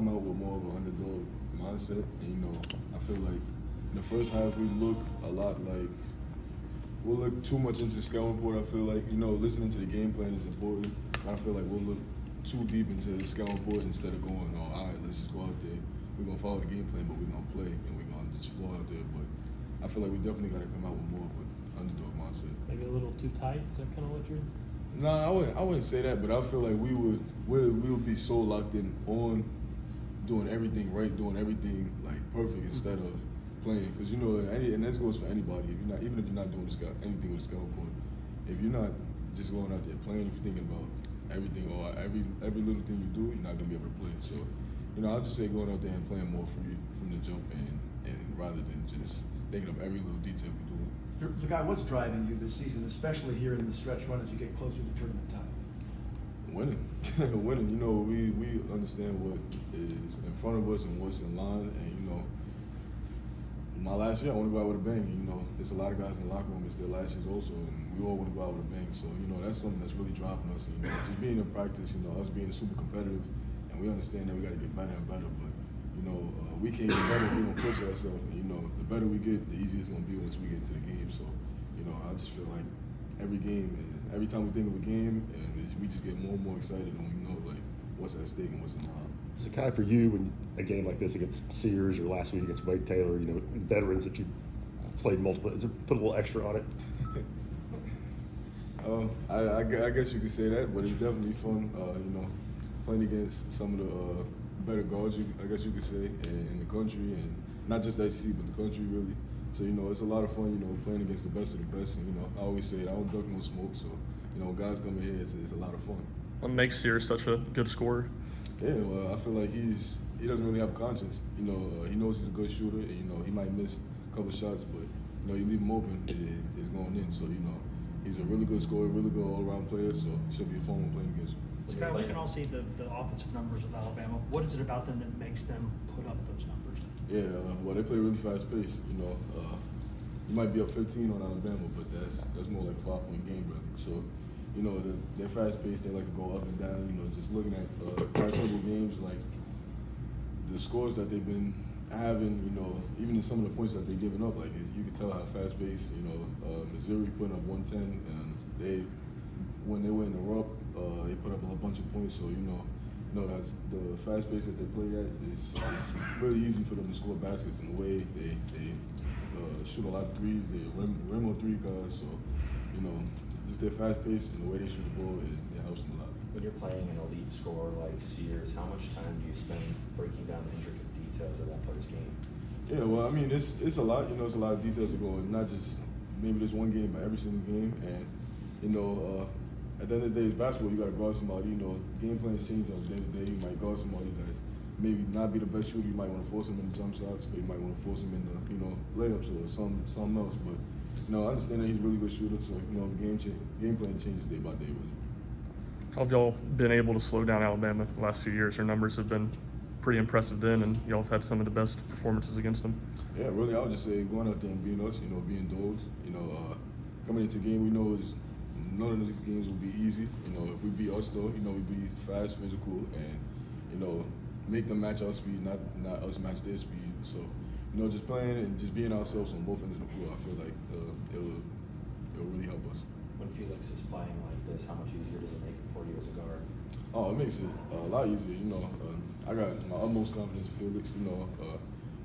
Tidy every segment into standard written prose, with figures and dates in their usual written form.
come out with more of an underdog mindset, and I feel like in the first half we look a lot like we'll look too much into the scouting report. I feel like listening to the game plan is important. I feel like we'll look too deep into the scouting report instead of going, all right, let's just go out there. We're gonna follow the game plan, but we're gonna play and we're gonna just flow out there. But I feel like we definitely got to come out with more of an underdog mindset. Maybe a little too tight. Is that kind of what you're? No, I wouldn't say that, but I feel like we would be so locked in on doing everything right, doing everything like perfect instead of playing. Because and this goes for anybody. Even if you're not doing anything with the scout report, if you're not just going out there playing, if you're thinking about everything or every little thing you do, you're not gonna be able to play. So, I'll just say going out there and playing more free from the jump and rather than just thinking of every little detail we do. Zakai, what's driving you this season, especially here in the stretch run as you get closer to tournament time? Winning. Winning. We understand what is in front of us and what's in line. And, my last year I want to go out with a bang. There's a lot of guys in the locker room. It's their last years also, and we all want to go out with a bang. So, that's something that's really driving us. And, just being in practice, us being super competitive, and we understand that we got to get better and better. But, we can't get better if we don't push ourselves. And, the better we get, the easier it's going to be once we get into the game. So, I just feel like every game and every time we think of a game, and we just get more and more excited when we know like what's at stake and what's in the line. Zakai, for you, when a game like this against Sears or last week against Wade Taylor, veterans that you played multiple, is it put a little extra on it? I guess you could say that, but it's definitely fun. Playing against some of the better guards, I guess you could say, in the country, and not just the SEC, but the country really. So it's a lot of fun. Playing against the best of the best. And, I always say it, I don't duck no smoke. So when guys come in here, it's a lot of fun. What makes Sears such a good scorer? Yeah, well, I feel like he doesn't really have a conscience. He knows he's a good shooter, and he might miss a couple shots, but you leave him open, it's going in. So he's a really good scorer, really good all-around player. So it should be a fun one playing against him. Zakai, we can all see the offensive numbers of Alabama. What is it about them that makes them put up those numbers? Yeah, well, they play really fast pace. You might be up 15 on Alabama, but that's more like a 5-point game, brother. So, they're fast paced. They like to go up and down. Just looking at past couple games, like the scores that they've been having. Even in some of the points that they've given up, like you can tell how fast paced. Missouri putting up 110, and when they were in the rut, they put up a bunch of points. So that's the fast pace that they play at is really easy for them to score baskets. And the way they shoot a lot of threes, they rim on three guys. So just their fast pace and the way they shoot the ball, it helps them a lot. When you're playing an elite scorer like Sears, how much time do you spend breaking down the intricate details of that player's game? Yeah, well, I mean, it's a lot. It's a lot of details that go in, not just maybe this one game, but every single game. And at the end of the day, it's basketball. You got to guard somebody. Game plans change on day to day. You might guard somebody that maybe not be the best shooter. You might want to force him in the jump shots, but you might want to force him in the layups or something else. But I understand that he's a really good shooter. So game plan changes day by day. Really. How have y'all been able to slow down Alabama the last few years? Their numbers have been pretty impressive then, and y'all have had some of the best performances against them. Yeah, really, I would just say going out there and being us, being dogs. Coming into the game, we know none of these games will be easy. If we beat us though, we be fast, physical, and make them match our speed, not us match their speed. So, just playing and just being ourselves on both ends of the floor, I feel like it'll really help us. When Felix is playing like this, how much easier does it make it for you as a guard? Oh, it makes it a lot easier. I got my utmost confidence in Felix.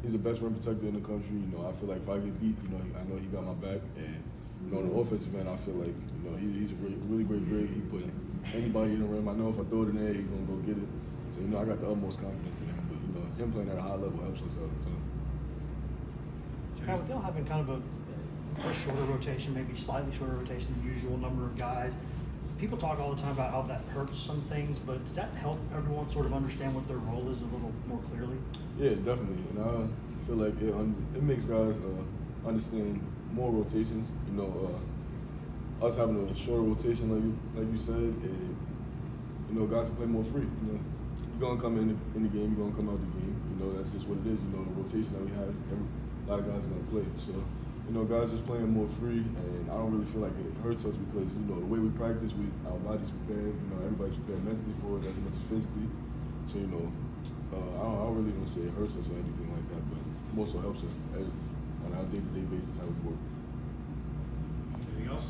He's the best rim protector in the country. I feel like if I get beat, I know he got my back. And on the offensive end, I feel like he's a really great big. He put anybody in the rim. I know if I throw it in there, he's gonna go get it. So I got the utmost confidence in him. But him playing at a high level helps us out a ton. Zakai, with y'all having kind of a shorter rotation, maybe slightly shorter rotation than usual number of guys, people talk all the time about how that hurts some things, but does that help everyone sort of understand what their role is a little more clearly? Yeah, definitely. And I feel like it makes guys understand more rotations. Us having a shorter rotation, like you said, guys can play more free. You're gonna come in the game, you're gonna come out the game. That's just what it is. The rotation that we have, a lot of guys are gonna play. So, guys just playing more free, and I don't really feel like it hurts us because the way we practice, our bodies prepared. Everybody's prepared mentally for it as much as physically. So I to say it hurts us or anything like that, but more so helps us on our day-to-day basis how we work. Anything else?